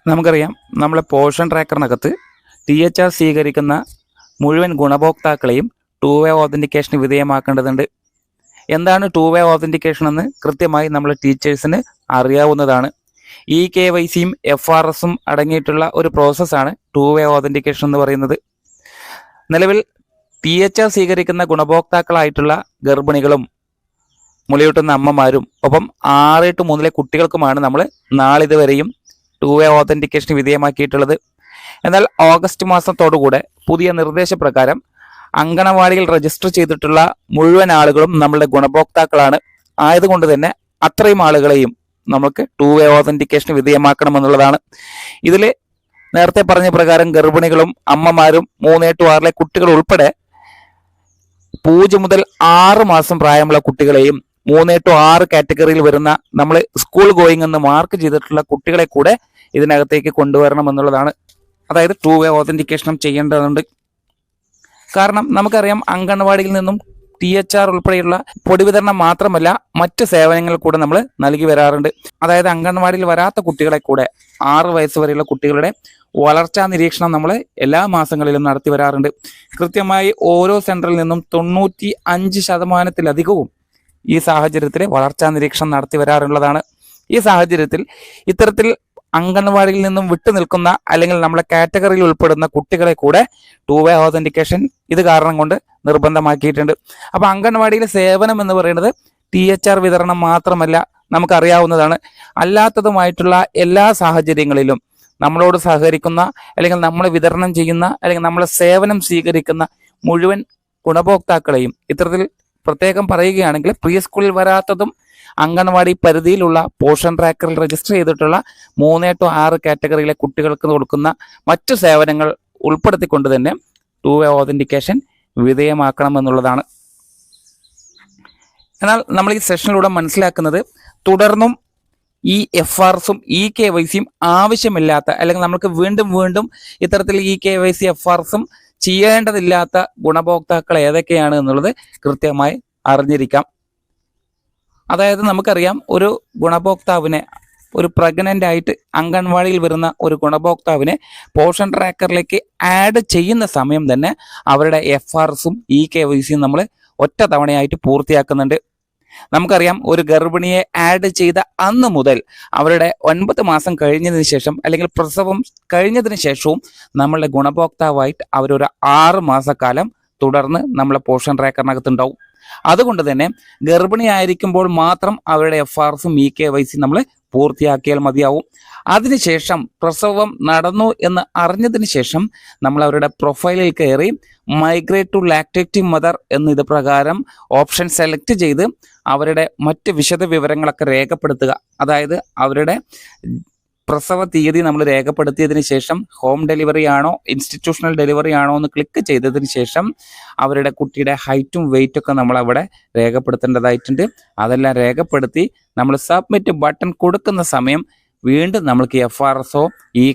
നമുക്കറിയാം നമ്മളെ portion ട്രാക്കറിനകത്ത് THR സ്വീകരിക്കുന്ന മുഴുവൻ ഗുണഭോക്താക്കളെയും 2-way ഓതൻറ്റിക്കേഷന് വിധേയമാക്കേണ്ടതുണ്ട്. എന്താണ് 2-way ഓതൻറ്റിക്കേഷൻ എന്ന് കൃത്യമായി നമ്മൾ ടീച്ചേഴ്സിന് അറിയാവുന്നതാണ്. KYCയും FRSും അടങ്ങിയിട്ടുള്ള ഒരു പ്രോസസ്സാണ് 2-way ഓതൻറ്റിക്കേഷൻ എന്ന് പറയുന്നത്. നിലവിൽ THR സ്വീകരിക്കുന്ന ഗുണഭോക്താക്കളായിട്ടുള്ള ഗർഭിണികളും മുലയൂട്ടുന്ന അമ്മമാരും ഒപ്പം 6-3 കുട്ടികൾക്കുമാണ് നമ്മൾ നാളിതുവരെയും 2-way ഓതൻറ്റിക്കേഷന് വിധേയമാക്കിയിട്ടുള്ളത്. എന്നാൽ ഓഗസ്റ്റ് മാസത്തോടുകൂടെ പുതിയ നിർദ്ദേശപ്രകാരം അങ്കണവാടിയിൽ രജിസ്റ്റർ ചെയ്തിട്ടുള്ള മുഴുവൻ ആളുകളും നമ്മളുടെ ഗുണഭോക്താക്കളാണ്. ആയതുകൊണ്ട് തന്നെ അത്രയും ആളുകളെയും നമുക്ക് 2-way ഓതൻറ്റിക്കേഷന് വിധേയമാക്കണമെന്നുള്ളതാണ്. ഇതിൽ നേരത്തെ പറഞ്ഞ പ്രകാരം ഗർഭിണികളും അമ്മമാരും 3-6 കുട്ടികൾ ഉൾപ്പെടെ 0 മുതൽ 6 മാസം പ്രായമുള്ള കുട്ടികളെയും 3-6 കാറ്റഗറിയിൽ വരുന്ന നമ്മൾ സ്കൂൾ ഗോയിങ് എന്ന് മാർക്ക് ചെയ്തിട്ടുള്ള കുട്ടികളെ കൂടെ ഇതിനകത്തേക്ക് കൊണ്ടുവരണം എന്നുള്ളതാണ്. അതായത് 2-way ഓതൻറ്റിക്കേഷനും ചെയ്യേണ്ടതുണ്ട്. കാരണം നമുക്കറിയാം അംഗൻവാടിയിൽ നിന്നും THR ഉൾപ്പെടെയുള്ള പൊടി വിതരണം മാത്രമല്ല മറ്റ് സേവനങ്ങൾ കൂടെ നമ്മൾ നൽകി വരാറുണ്ട്. അതായത് അംഗൻവാടിയിൽ വരാത്ത കുട്ടികളെ കൂടെ 6 വയസ്സ് വരെയുള്ള കുട്ടികളുടെ വളർച്ചാ നിരീക്ഷണം നമ്മൾ എല്ലാ മാസങ്ങളിലും നടത്തി വരാറുണ്ട്. കൃത്യമായി ഓരോ സെന്ററിൽ നിന്നും 95% ഈ സാഹചര്യത്തിൽ വളർച്ചാ നിരീക്ഷണം നടത്തി വരാറുള്ളതാണ്. ഈ സാഹചര്യത്തിൽ ഇത്തരത്തിൽ അംഗൻവാടിയിൽ നിന്നും വിട്ടു നിൽക്കുന്ന അല്ലെങ്കിൽ നമ്മളെ കാറ്റഗറിയിൽ ഉൾപ്പെടുന്ന കുട്ടികളെ കൂടെ 2-way ഓതൻറ്റിക്കേഷൻ ഇത് കാരണം കൊണ്ട് നിർബന്ധമാക്കിയിട്ടുണ്ട്. അപ്പോൾ അംഗൻവാടിയിലെ സേവനം എന്ന് പറയുന്നത് THR വിതരണം മാത്രമല്ല, നമുക്കറിയാവുന്നതാണ്. അല്ലാത്തതുമായിട്ടുള്ള എല്ലാ സാഹചര്യങ്ങളിലും നമ്മളോട് സഹകരിക്കുന്ന അല്ലെങ്കിൽ നമ്മൾ വിതരണം ചെയ്യുന്ന അല്ലെങ്കിൽ നമ്മളെ സേവനം സ്വീകരിക്കുന്ന മുഴുവൻ ഗുണഭോക്താക്കളെയും ഇത്തരത്തിൽ പ്രത്യേകം പറയുകയാണെങ്കിൽ പ്രീ സ്കൂളിൽ വരാത്തതും അംഗൻവാടി പരിധിയിലുള്ള പോഷൻ ട്രാക്കറിൽ രജിസ്റ്റർ ചെയ്തിട്ടുള്ള 3-6 കാറ്റഗറിയിലെ കുട്ടികൾക്ക് കൊടുക്കുന്ന മറ്റു സേവനങ്ങൾ ഉൾപ്പെടുത്തിക്കൊണ്ട് തന്നെ 2-way ഓതൻറ്റിക്കേഷൻ വിധേയമാക്കണമെന്നുള്ളതാണ്. എന്നാൽ നമ്മൾ ഈ സെഷനിലൂടെ മനസ്സിലാക്കുന്നത് തുടർന്നും ഈ FRSും KYCയും ആവശ്യമില്ലാത്ത അല്ലെങ്കിൽ നമുക്ക് വീണ്ടും വീണ്ടും ഇത്തരത്തിൽ KYC FRSും ചെയ്യേണ്ടതില്ലാത്ത ഗുണഭോക്താക്കൾ ഏതൊക്കെയാണ് എന്നുള്ളത് കൃത്യമായി അറിഞ്ഞിരിക്കാം. അതായത് നമുക്കറിയാം ഒരു ഗുണഭോക്താവിനെ, ഒരു പ്രഗ്നൻ്റ് ആയിട്ട് അംഗൻവാടിയിൽ വരുന്ന ഒരു ഗുണഭോക്താവിനെ പോഷൻ ട്രാക്കറിലേക്ക് ആഡ് ചെയ്യുന്ന സമയം തന്നെ അവരുടെ FRSും KYCയും നമ്മൾ ഒറ്റ തവണയായിട്ട് പൂർത്തിയാക്കുന്നുണ്ട്. നമുക്കറിയാം ഒരു ഗർഭിണിയെ ആഡ് ചെയ്ത അന്ന് മുതൽ അവരുടെ 9 മാസം കഴിഞ്ഞതിന് ശേഷം അല്ലെങ്കിൽ പ്രസവം കഴിഞ്ഞതിന് ശേഷവും നമ്മളുടെ ഗുണഭോക്താവായിട്ട് അവരൊരു 6 മാസക്കാലം തുടർന്ന് നമ്മളെ പോഷൻ ട്രാക്കറിനകത്തുണ്ടാവും. അതുകൊണ്ട് തന്നെ ഗർഭിണിയായിരിക്കുമ്പോൾ മാത്രം അവരുടെ FRSും KYCയും നമ്മൾ പൂർത്തിയാക്കിയാൽ മതിയാവും. അതിനുശേഷം പ്രസവം നടന്നു എന്ന് അറിഞ്ഞതിന് ശേഷം നമ്മൾ അവരുടെ പ്രൊഫൈലിൽ കയറി മൈഗ്രേറ്റ് ടു ലാക്ടേറ്റിംഗ് മദർ എന്ന് ഇത് പ്രകാരം ഓപ്ഷൻ സെലക്ട് ചെയ്ത് അവരുടെ മറ്റ് വിശദ വിവരങ്ങളൊക്കെ രേഖപ്പെടുത്തുക. അതായത് അവരുടെ പ്രസവ തീയതി നമ്മൾ രേഖപ്പെടുത്തിയതിന് ശേഷം ഹോം ഡെലിവറി ആണോ ഇൻസ്റ്റിറ്റ്യൂഷണൽ ഡെലിവറി ആണോ എന്ന് ക്ലിക്ക് ചെയ്തതിന് ശേഷം അവരുടെ കുട്ടിയുടെ ഹൈറ്റും വെയിറ്റും ഒക്കെ നമ്മൾ അവിടെ രേഖപ്പെടുത്തേണ്ടതായിട്ടുണ്ട്. അതെല്ലാം രേഖപ്പെടുത്തി നമ്മൾ സബ്മിറ്റ് ബട്ടൺ കൊടുക്കുന്ന സമയം വീണ്ടും നമ്മൾക്ക് FRSോ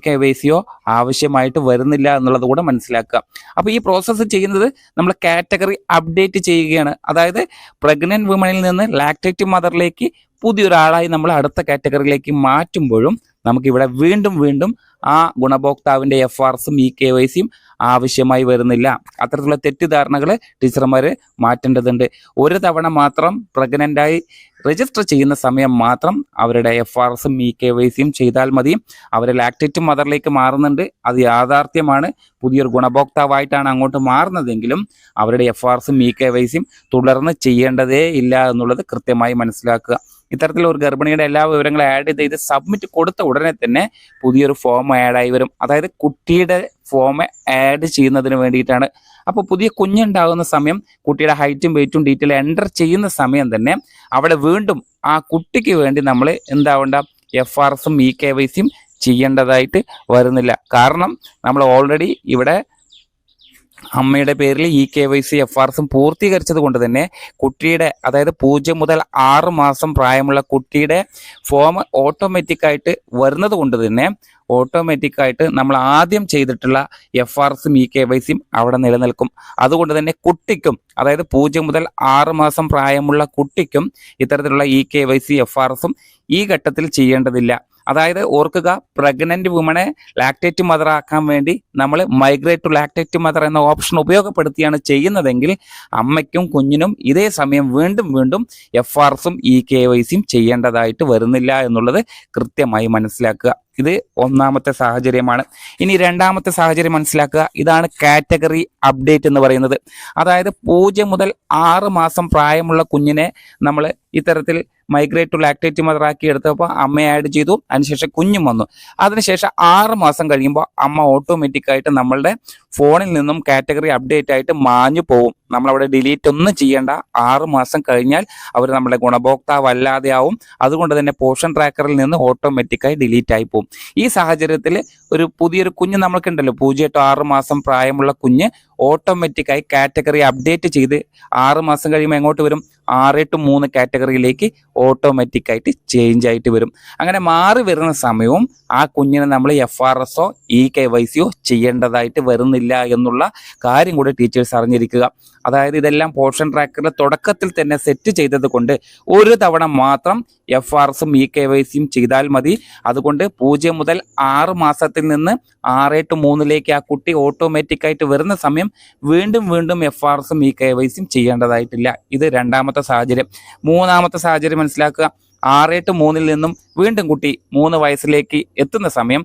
KYCയോ ആവശ്യമായിട്ട് വരുന്നില്ല എന്നുള്ളത് കൂടെ മനസ്സിലാക്കുക. അപ്പോൾ ഈ പ്രോസസ്സ് ചെയ്യുന്നത് നമ്മൾ കാറ്റഗറി അപ്ഡേറ്റ് ചെയ്യുകയാണ്. അതായത് പ്രഗ്നന്റ് വുമണിൽ നിന്ന് ലാക്ടേറ്റിംഗ് മദറിലേക്ക് പുതിയൊരാളായി നമ്മൾ അടുത്ത കാറ്റഗറിയിലേക്ക് മാറ്റുമ്പോഴും നമുക്കിവിടെ വീണ്ടും ആ ഗുണഭോക്താവിൻ്റെ FRSും KYCയും ആവശ്യമായി വരുന്നില്ല. അത്തരത്തിലുള്ള തെറ്റിദ്ധാരണകൾ ടീച്ചർമാർ മാറ്റേണ്ടതുണ്ട്. ഒരു തവണ മാത്രം പ്രഗ്നൻ്റായി രജിസ്റ്റർ ചെയ്യുന്ന സമയം മാത്രം അവരുടെ FRSും KYCയും ചെയ്താൽ മതി. അവർ ലാക്ടേറ്റ് മദറിലേക്ക് മാറുന്നുണ്ട്, അത് യാഥാർത്ഥ്യമാണ്. പുതിയൊരു ഗുണഭോക്താവായിട്ടാണ് അങ്ങോട്ട് മാറുന്നതെങ്കിലും അവരുടെ FRSും KYCയും തുടർന്ന് ചെയ്യേണ്ടതേ ഇല്ല എന്നുള്ളത് കൃത്യമായി മനസ്സിലാക്കുക. ഇത്തരത്തിൽ ഒരു ഗർഭിണിയുടെ എല്ലാ വിവരങ്ങളും ആഡ് ചെയ്ത് സബ്മിറ്റ് കൊടുത്ത ഉടനെ തന്നെ പുതിയൊരു ഫോം ആഡായി വരും. അതായത് കുട്ടിയുടെ ഫോം ആഡ് ചെയ്യുന്നതിന് വേണ്ടിയിട്ടാണ്. അപ്പോൾ പുതിയ കുഞ്ഞുണ്ടാകുന്ന സമയം കുട്ടിയുടെ ഹൈറ്റും വെയിറ്റും ഡീറ്റെയിൽ എൻ്റർ ചെയ്യുന്ന സമയം തന്നെ അവിടെ വീണ്ടും ആ കുട്ടിക്ക് വേണ്ടി നമ്മൾ എന്താവേണ്ട FRSും KYCയും ചെയ്യേണ്ടതായിട്ട് വരുന്നില്ല. കാരണം നമ്മൾ ഓൾറെഡി ഇവിടെ അമ്മയുടെ പേരിൽ KYC FRSും പൂർത്തീകരിച്ചത് കൊണ്ട് തന്നെ കുട്ടിയുടെ അതായത് 0 മുതൽ 6 മാസം പ്രായമുള്ള കുട്ടിയുടെ ഫോം ഓട്ടോമാറ്റിക്കായിട്ട് വരുന്നത് കൊണ്ട് തന്നെ ഓട്ടോമാറ്റിക്കായിട്ട് നമ്മൾ ആദ്യം ചെയ്തിട്ടുള്ള FRSും KYCയും അവിടെ നിലനിൽക്കും. അതുകൊണ്ട് തന്നെ കുട്ടിക്കും അതായത് 0 മുതൽ 6 മാസം പ്രായമുള്ള കുട്ടിക്കും ഇത്തരത്തിലുള്ള KYC FRSും ഈ ഘട്ടത്തിൽ ചെയ്യേണ്ടതില്ല. അതായത് ഓർക്കുക, പ്രഗ്നന്റ് വുമണെ ലാക്ടേറ്റ് മദർ ആക്കാൻ വേണ്ടി നമ്മൾ മൈഗ്രേറ്റ് ടു ലാക്ടേറ്റ് മദർ എന്ന ഓപ്ഷൻ ഉപയോഗപ്പെടുത്തിയാണ് ചെയ്യുന്നതെങ്കിൽ അമ്മയ്ക്കും കുഞ്ഞിനും ഇതേ സമയം വീണ്ടും വീണ്ടും FRSും KYCയും ചെയ്യേണ്ടതായിട്ട് വരുന്നില്ല എന്നുള്ളത് കൃത്യമായി മനസ്സിലാക്കുക. ഇത് ഒന്നാമത്തെ സാഹചര്യമാണ്. ഇനി രണ്ടാമത്തെ സാഹചര്യം മനസ്സിലാക്കുക. ഇതാണ് കാറ്റഗറി അപ്ഡേറ്റ് എന്ന് പറയുന്നത്. അതായത് 0 മുതൽ 6 മാസം പ്രായമുള്ള കുഞ്ഞിനെ നമ്മൾ ഇത്തരത്തിൽ മൈഗ്രേറ്റ് ടു ലാക്ടേറ്റ് മദർ ആക്കി എടുത്തപ്പോൾ അമ്മയെ ആഡ് ചെയ്തു, അതിനുശേഷം കുഞ്ഞും വന്നു. അതിനുശേഷം 6 മാസം കഴിയുമ്പോൾ അമ്മ ഓട്ടോമാറ്റിക്കായിട്ട് നമ്മളുടെ ഫോണിൽ നിന്നും കാറ്റഗറി അപ്ഡേറ്റ് ആയിട്ട് മാഞ്ഞു പോകും. നമ്മളവിടെ ഡിലീറ്റ് ഒന്നും ചെയ്യേണ്ട. 6 മാസം കഴിഞ്ഞാൽ അവർ നമ്മുടെ ഗുണഭോക്താവ് അല്ലാതെ ആവും. അതുകൊണ്ട് തന്നെ പോഷൻ ട്രാക്കറിൽ നിന്ന് ഓട്ടോമാറ്റിക്കായി ഡിലീറ്റ് ആയി പോകും. ഈ സാഹചര്യത്തിൽ ഒരു പുതിയൊരു കുഞ്ഞ് നമ്മൾക്കുണ്ടല്ലോ, 0 to 6 മാസം പ്രായമുള്ള കുഞ്ഞ് ഓട്ടോമാറ്റിക്കായി കാറ്റഗറി അപ്ഡേറ്റ് ചെയ്ത് 6 മാസം കഴിയുമ്പോൾ എങ്ങോട്ട് വരും? 6 to 3 കാറ്റഗറിയിലേക്ക് ഓട്ടോമാറ്റിക്കായിട്ട് ചേഞ്ച് ആയിട്ട് വരും. അങ്ങനെ മാറി വരുന്ന സമയവും ആ കുഞ്ഞിനെ നമ്മൾ FRSോ KYCയോ ചെയ്യേണ്ടതായിട്ട് വരുന്നില്ല എന്നുള്ള കാര്യം കൂടി ടീച്ചേഴ്സ് അറിഞ്ഞിരിക്കുക. അതായത് ഇതെല്ലാം പോഷൻ ട്രാക്കറിൽ തുടക്കത്തിൽ തന്നെ സെറ്റ് ചെയ്തത് കൊണ്ട് ഒരു തവണ മാത്രം FRSും KYCയും ചെയ്താൽ മതി. അതുകൊണ്ട് 0 മുതൽ 6 മാസത്തിൽ നിന്ന് 6 to 3 ആ കുട്ടി ഓട്ടോമാറ്റിക്കായിട്ട് വരുന്ന സമയം വീണ്ടും വീണ്ടും FRSും KYCയും ചെയ്യേണ്ടതായിട്ടില്ല. ഇത് രണ്ടാമത്തെ സാഹചര്യം. മൂന്നാമത്തെ സാഹചര്യം മനസ്സിലാക്കുക. 6 to 3 നിന്നും വീണ്ടും കുട്ടി 3 വയസ്സിലേക്ക് എത്തുന്ന സമയം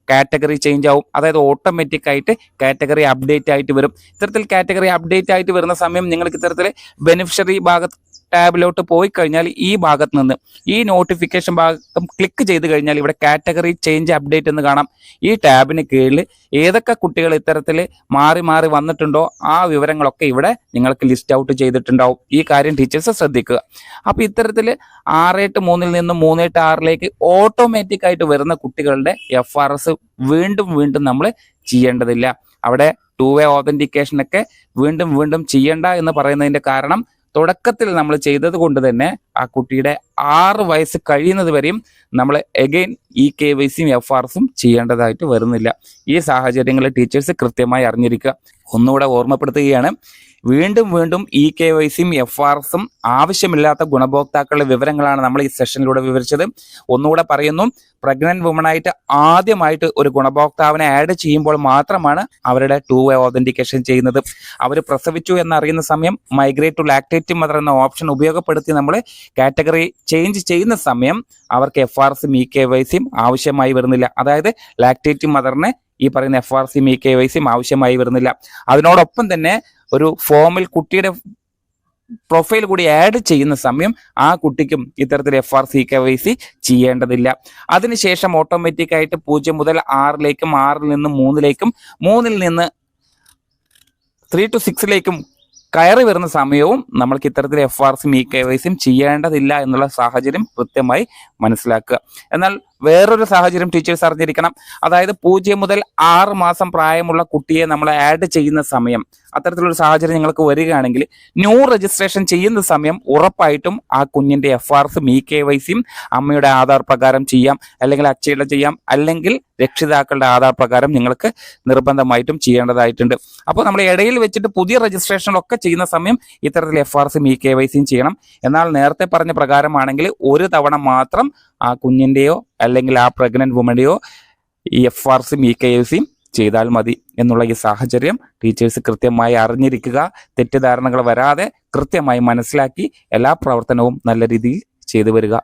കാറ്റഗറി ചേഞ്ച് ആവും. അതായത് ഓട്ടോമാറ്റിക് ആയിട്ട് കാറ്റഗറി അപ്ഡേറ്റ് ആയിട്ട് വരും. ഇത്തരത്തിൽ കാറ്റഗറി അപ്ഡേറ്റ് ആയിട്ട് വരുന്ന സമയം നിങ്ങൾക്ക് ഇത്തരത്തിൽ ബെനിഫിഷ്യറി ഭാഗത്ത് ടാബിലോട്ട് പോയി കഴിഞ്ഞാൽ ഈ ഭാഗത്ത് നിന്ന് ഈ നോട്ടിഫിക്കേഷൻ ഭാഗം ക്ലിക്ക് ചെയ്ത് കഴിഞ്ഞാൽ ഇവിടെ കാറ്റഗറി ചേഞ്ച് അപ്ഡേറ്റ് എന്ന് കാണാം. ഈ ടാബിന് കീഴിൽ ഏതൊക്കെ കുട്ടികൾ ഇത്തരത്തിൽ മാറി മാറി വന്നിട്ടുണ്ടോ ആ വിവരങ്ങളൊക്കെ ഇവിടെ നിങ്ങൾക്ക് ലിസ്റ്റ് ഔട്ട് ചെയ്തിട്ടുണ്ടാവും. ഈ കാര്യം ടീച്ചേഴ്സ് ശ്രദ്ധിക്കുക. അപ്പോൾ ഇത്തരത്തിൽ 6 to 3 നിന്നും 3 to 6 ഓട്ടോമാറ്റിക് ആയിട്ട് വരുന്ന കുട്ടികളുടെ FRS വീണ്ടും വീണ്ടും നമ്മൾ ചെയ്യേണ്ടതില്ല. അവിടെ 2-way authentication ഒക്കെ വീണ്ടും വീണ്ടും ചെയ്യണ്ട എന്ന് പറയുന്നതിന്റെ കാരണം തുടക്കത്തിൽ നമ്മൾ ചെയ്തത് കൊണ്ട് തന്നെ ആ കുട്ടിയുടെ 6 വയസ്സ് കഴിയുന്നത് വരെയും നമ്മൾ എഗെയിൻ KYCയും FRSും ചെയ്യേണ്ടതായിട്ട് വരുന്നില്ല. ഈ സാഹചര്യങ്ങളിൽ ടീച്ചേഴ്സ് കൃത്യമായി അറിഞ്ഞിരിക്കുക. ഒന്നുകൂടെ ഓർമ്മപ്പെടുത്തുകയാണ്, വീണ്ടും വീണ്ടും KYCയും FRSും ആവശ്യമില്ലാത്ത ഗുണഭോക്താക്കളുടെ വിവരങ്ങളാണ് നമ്മൾ ഈ സെഷനിലൂടെ വിവരിച്ചത്. ഒന്നുകൂടെ പറയുന്നു, പ്രഗ്നന്റ് വുമണായിട്ട് ആദ്യമായിട്ട് ഒരു ഗുണഭോക്താവിനെ ആഡ് ചെയ്യുമ്പോൾ മാത്രമാണ് അവരുടെ 2-way authentication ചെയ്യുന്നത്. അവർ പ്രസവിച്ചു എന്നറിയുന്ന സമയം മൈഗ്രേറ്റ് ടു ലാക്ടേറ്റ് മദർ എന്ന ഓപ്ഷൻ ഉപയോഗപ്പെടുത്തി നമ്മൾ കാറ്റഗറി ചേഞ്ച് ചെയ്യുന്ന സമയം അവർക്ക് FRSും KYCയും ആവശ്യമായി വരുന്നില്ല. അതായത് ലാക്ടേറ്റ് മദറിന് ഈ പറയുന്ന FRSും KYCയും ആവശ്യമായി വരുന്നില്ല. അതിനോടൊപ്പം തന്നെ ഒരു ഫോമിൽ കുട്ടിയുടെ പ്രൊഫൈൽ കൂടി ആഡ് ചെയ്യുന്ന സമയം ആ കുട്ടിക്കും ഇത്തരത്തിൽ FRS KYC ചെയ്യേണ്ടതില്ല. അതിനുശേഷം ഓട്ടോമാറ്റിക് ആയിട്ട് 0 മുതൽ 6 6 നിന്ന് 3 3 നിന്ന് 3 to 6 കയറി വരുന്ന സമയവും നമ്മൾക്ക് ഇത്തരത്തിൽ FRSും KYCയും ചെയ്യേണ്ടതില്ല എന്നുള്ള സാഹചര്യം കൃത്യമായി മനസ്സിലാക്കുക. എന്നാൽ വേറൊരു സാഹചര്യം ടീച്ചേഴ്സ് അറിഞ്ഞിരിക്കണം. അതായത് 0 മുതൽ 6 മാസം പ്രായമുള്ള കുട്ടിയെ നമ്മൾ ആഡ് ചെയ്യുന്ന സമയം, അത്തരത്തിലൊരു സാഹചര്യം നിങ്ങൾക്ക് വരികയാണെങ്കിൽ ന്യൂ രജിസ്ട്രേഷൻ ചെയ്യുന്ന സമയം ഉറപ്പായിട്ടും ആ കുഞ്ഞിന്റെ FRSും KYCയും അമ്മയുടെ ആധാർ പ്രകാരം ചെയ്യാം, അല്ലെങ്കിൽ അച്ഛയുടെ ചെയ്യാം, അല്ലെങ്കിൽ രക്ഷിതാക്കളുടെ ആധാർ പ്രകാരം നിങ്ങൾക്ക് നിർബന്ധമായിട്ടും ചെയ്യേണ്ടതായിട്ടുണ്ട്. അപ്പോൾ നമ്മൾ ഇടയിൽ വെച്ചിട്ട് പുതിയ രജിസ്ട്രേഷനൊക്കെ ചെയ്യുന്ന സമയം ഇത്തരത്തിൽ FRSും KYCയും ചെയ്യണം. എന്നാൽ നേരത്തെ പറഞ്ഞ പ്രകാരമാണെങ്കിൽ ഒരു തവണ മാത്രം ആ കുഞ്ഞിന്റെയോ അല്ലെങ്കിൽ ആ പ്രഗ്നന്റ് വുമന്റെയോ FRSും KYCയും ചെയ്താൽ മതി എന്നുള്ള ഈ സാഹചര്യം ടീച്ചേഴ്സ് കൃത്യമായി അറിഞ്ഞിരിക്കുക. തെറ്റിദ്ധാരണകൾ വരാതെ കൃത്യമായി മനസ്സിലാക്കി എല്ലാ പ്രവർത്തനവും നല്ല രീതിയിൽ ചെയ്തു വരിക.